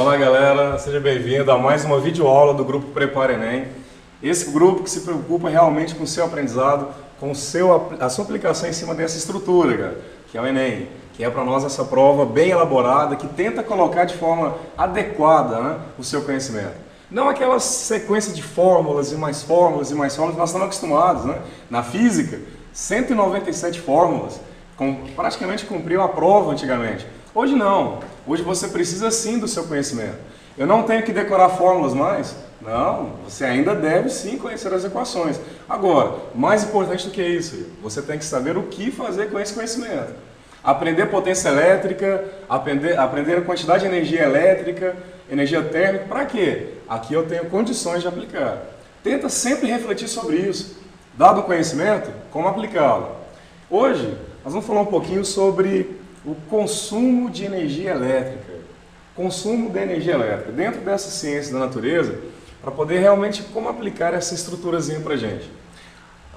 Olá galera, seja bem-vindo a mais uma videoaula do Grupo Prepara Enem. Esse grupo que se preocupa realmente com o seu aprendizado, com a sua aplicação em cima dessa estrutura, cara, que é o Enem, que é para nós essa prova bem elaborada, que tenta colocar de forma adequada, né, o seu conhecimento. Não aquela sequência de fórmulas e mais fórmulas e mais fórmulas, nós estamos acostumados, né? Na física, 197 fórmulas, praticamente cumpriu a prova antigamente. Hoje não, hoje você precisa sim do seu conhecimento. Eu não tenho que decorar fórmulas mais? Não, você ainda deve sim conhecer as equações. Agora, mais importante do que isso, você tem que saber o que fazer com esse conhecimento. Aprender potência elétrica, aprender a quantidade de energia elétrica, energia térmica, para quê? Aqui eu tenho condições de aplicar. Tenta sempre refletir sobre isso. Dado o conhecimento, como aplicá-lo. Hoje, nós vamos falar um pouquinho sobre o consumo de energia elétrica. Consumo de energia elétrica. Dentro dessa ciência da natureza, para poder realmente como aplicar essa estruturazinha para a gente.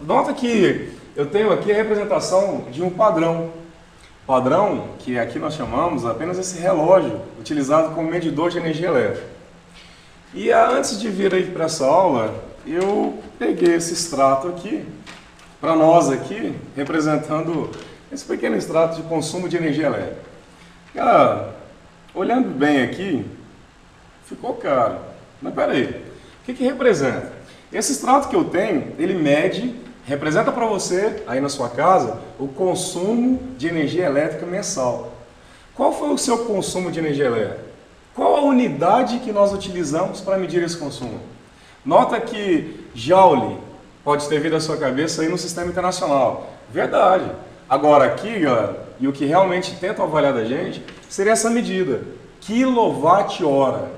Nota que eu tenho aqui a representação de um padrão. Padrão, que aqui nós chamamos apenas esse relógio, utilizado como medidor de energia elétrica. E antes de vir aí para essa aula, eu peguei esse extrato aqui, para nós aqui, representando esse pequeno extrato de consumo de energia elétrica. Cara, olhando bem aqui, ficou caro. Mas peraí, o que representa? Esse extrato que eu tenho, ele mede, representa para você, aí na sua casa, o consumo de energia elétrica mensal. Qual foi o seu consumo de energia elétrica? Qual a unidade que nós utilizamos para medir esse consumo? Nota que Joule pode ter vindo à sua cabeça aí no sistema internacional. Verdade. Agora aqui, galera, e o que realmente tentam avaliar da gente, seria essa medida. Quilowatt-hora.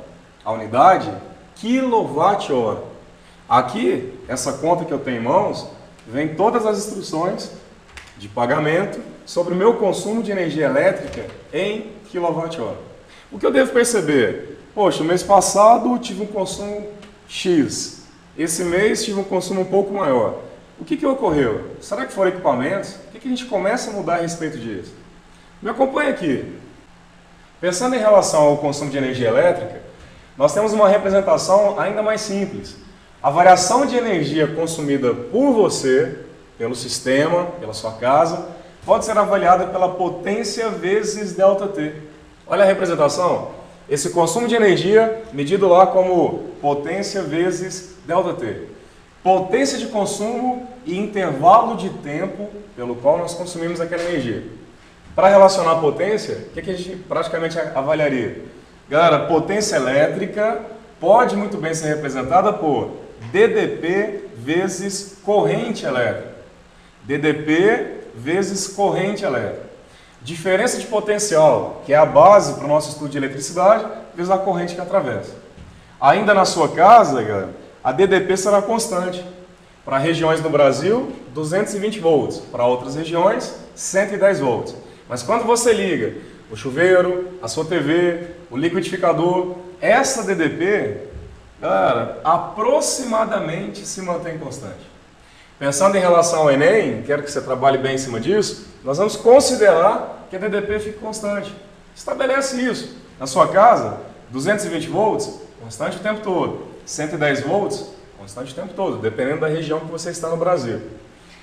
A unidade, quilowatt-hora. Aqui, essa conta que eu tenho em mãos, vem todas as instruções de pagamento sobre o meu consumo de energia elétrica em quilowatt-hora. O que eu devo perceber? Poxa, o mês passado tive um consumo X. Esse mês tive um consumo um pouco maior. O que ocorreu? Será que foram equipamentos? O que a gente começa a mudar a respeito disso? Me acompanha aqui. Pensando em relação ao consumo de energia elétrica, nós temos uma representação ainda mais simples. A variação de energia consumida por você, pelo sistema, pela sua casa, pode ser avaliada pela potência vezes ΔT. Olha a representação. Esse consumo de energia medido lá como potência vezes ΔT. Potência de consumo e intervalo de tempo pelo qual nós consumimos aquela energia. Para relacionar a potência, o que a gente praticamente avaliaria? Galera, potência elétrica pode muito bem ser representada por DDP vezes corrente elétrica. DDP vezes corrente elétrica. Diferença de potencial, que é a base para o nosso estudo de eletricidade, vezes a corrente que atravessa. Ainda na sua casa, galera, a DDP será constante. Para regiões do Brasil, 220 volts. Para outras regiões, 110 volts. Mas quando você liga o chuveiro, a sua TV, o liquidificador, essa DDP, galera, aproximadamente se mantém constante. Pensando em relação ao Enem, quero que você trabalhe bem em cima disso, nós vamos considerar que a DDP fique constante. Estabelece isso. Na sua casa, 220 volts, constante o tempo todo. 110 volts, constante o tempo todo, dependendo da região que você está no Brasil.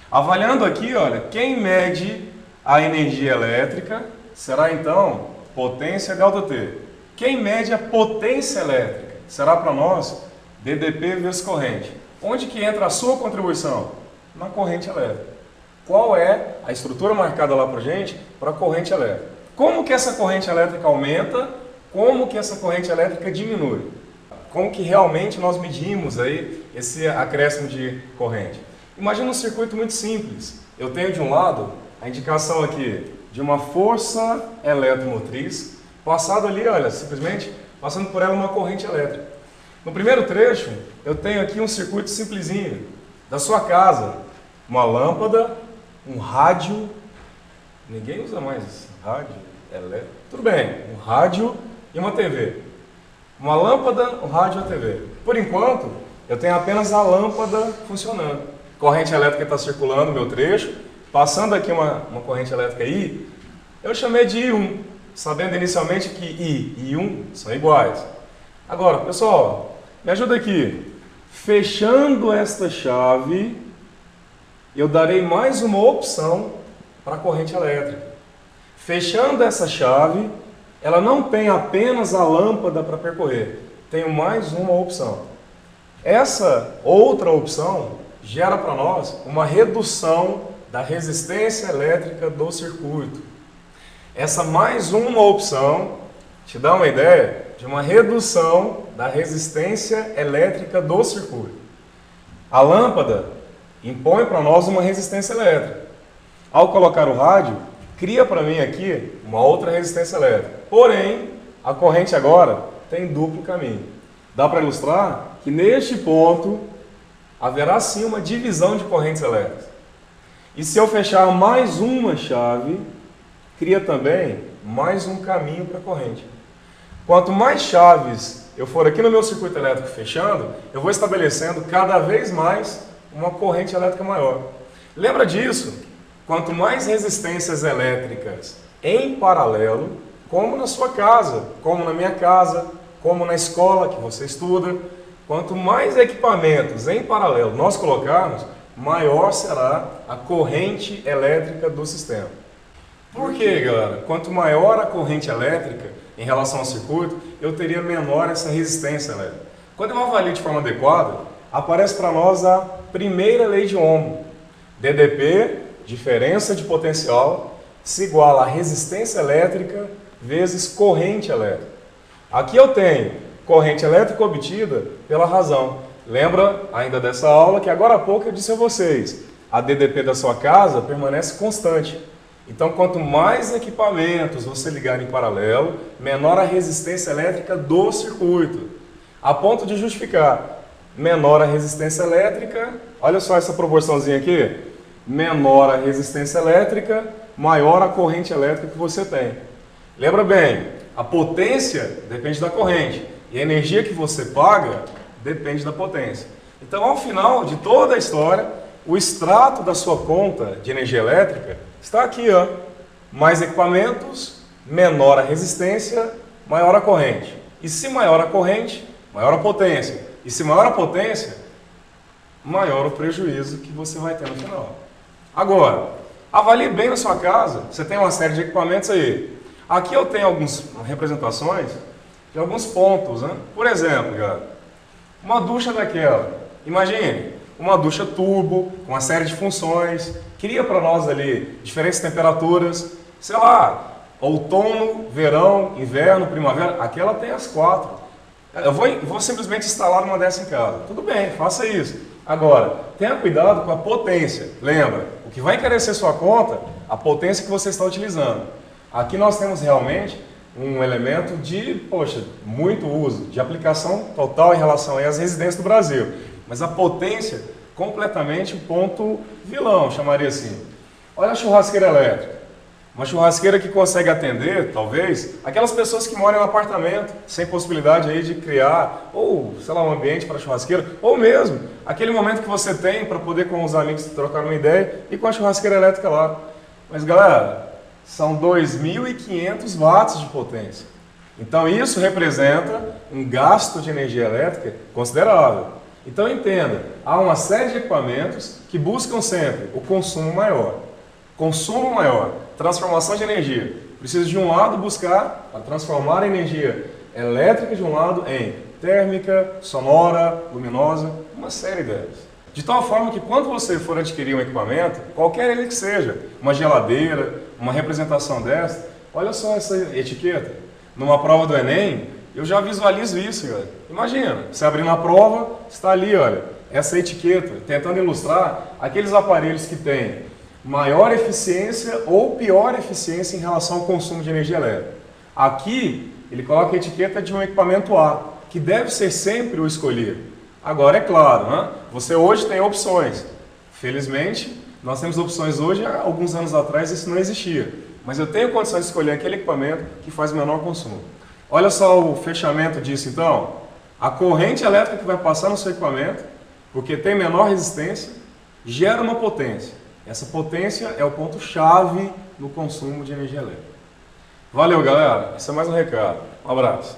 Avaliando aqui, olha, quem mede a energia elétrica será então potência ΔT. Quem mede a potência elétrica será para nós DDP vezes corrente. Onde que entra a sua contribuição? Na corrente elétrica. Qual é a estrutura marcada lá para a gente para a corrente elétrica? Como que essa corrente elétrica aumenta? Como que essa corrente elétrica diminui? Como que realmente nós medimos aí esse acréscimo de corrente? Imagina um circuito muito simples. Eu tenho de um lado a indicação aqui de uma força eletromotriz, passado ali, olha, simplesmente passando por ela uma corrente elétrica. No primeiro trecho, eu tenho aqui um circuito simplesinho, da sua casa, uma lâmpada, um rádio, ninguém usa mais rádio, elétrico, tudo bem, um rádio e uma TV. Uma lâmpada, um rádio e uma TV. Por enquanto, eu tenho apenas a lâmpada funcionando. Corrente elétrica está circulando no meu trecho, passando aqui uma corrente elétrica aí, eu chamei de I1. sabendo inicialmente que I e 1 são iguais. Agora, pessoal, me ajuda aqui. Fechando esta chave, eu darei mais uma opção para a corrente elétrica. Fechando essa chave, ela não tem apenas a lâmpada para percorrer, tenho mais uma opção. Essa outra opção gera para nós uma redução da resistência elétrica do circuito. Essa mais uma opção te dá uma ideia de uma redução da resistência elétrica do circuito. A lâmpada impõe para nós uma resistência elétrica. Ao colocar o rádio, cria para mim aqui uma outra resistência elétrica. Porém, a corrente agora tem duplo caminho. Dá para ilustrar que neste ponto haverá sim uma divisão de correntes elétricas. E se eu fechar mais uma chave, cria também mais um caminho para a corrente. Quanto mais chaves eu for aqui no meu circuito elétrico fechando, eu vou estabelecendo cada vez mais uma corrente elétrica maior. Lembra disso? Quanto mais resistências elétricas em paralelo, como na sua casa, como na minha casa, como na escola que você estuda, quanto mais equipamentos em paralelo nós colocarmos, maior será a corrente elétrica do sistema. Por quê, galera? Quanto maior a corrente elétrica em relação ao circuito, eu teria menor essa resistência elétrica. Quando eu avalio de forma adequada, aparece para nós a primeira lei de Ohm. DDP, diferença de potencial, se iguala a resistência elétrica vezes corrente elétrica. Aqui eu tenho corrente elétrica obtida pela razão. Lembra ainda dessa aula que agora há pouco eu disse a vocês, a DDP da sua casa permanece constante. Então, quanto mais equipamentos você ligar em paralelo, menor a resistência elétrica do circuito. A ponto de justificar, menor a resistência elétrica, olha só essa proporçãozinha aqui, menor a resistência elétrica, maior a corrente elétrica que você tem. Lembra bem, a potência depende da corrente e a energia que você paga depende da potência. Então, ao final de toda a história, o extrato da sua conta de energia elétrica está aqui, ó. Mais equipamentos, menor a resistência, maior a corrente. E se maior a corrente, maior a potência. E se maior a potência, maior o prejuízo que você vai ter no final. Agora, avalie bem na sua casa. Você tem uma série de equipamentos aí. Aqui eu tenho algumas representações de alguns pontos, né? Por exemplo, galera, uma ducha daquela. Imagine, uma ducha turbo, com uma série de funções, cria para nós ali diferentes temperaturas, sei lá, outono, verão, inverno, primavera, aqui ela tem as 4. Eu vou simplesmente instalar uma dessa em casa. Tudo bem, faça isso. Agora, tenha cuidado com a potência. Lembra, o que vai encarecer sua conta, a potência que você está utilizando. Aqui nós temos realmente um elemento de, muito uso, de aplicação total em relação às residências do Brasil. Mas a potência, completamente o ponto vilão, chamaria assim. Olha a churrasqueira elétrica. Uma churrasqueira que consegue atender, talvez, aquelas pessoas que moram em um apartamento, sem possibilidade aí de criar, ou, sei lá, um ambiente para churrasqueira, ou mesmo, aquele momento que você tem para poder com os amigos trocar uma ideia e com a churrasqueira elétrica lá. Mas, galera, são 2.500 watts de potência. Então, isso representa um gasto de energia elétrica considerável. Então, entenda, há uma série de equipamentos que buscam sempre o consumo maior. Consumo maior, transformação de energia. Preciso de um lado buscar a transformar a energia elétrica de um lado em térmica, sonora, luminosa, uma série delas. De tal forma que quando você for adquirir um equipamento, qualquer ele que seja, uma geladeira, uma representação desta, olha só essa etiqueta. Numa prova do Enem, eu já visualizo isso, galera. Imagina, você abrindo a prova, está ali, olha, essa etiqueta, tentando ilustrar aqueles aparelhos que têm maior eficiência ou pior eficiência em relação ao consumo de energia elétrica. Aqui, ele coloca a etiqueta de um equipamento A, que deve ser sempre o escolhido. Agora, é claro, né? Você hoje tem opções. Felizmente, nós temos opções hoje, há alguns anos atrás isso não existia. Mas eu tenho condições de escolher aquele equipamento que faz o menor consumo. Olha só o fechamento disso, então. A corrente elétrica que vai passar no seu equipamento, porque tem menor resistência, gera uma potência. Essa potência é o ponto-chave no consumo de energia elétrica. Valeu, galera. Esse é mais um recado. Um abraço.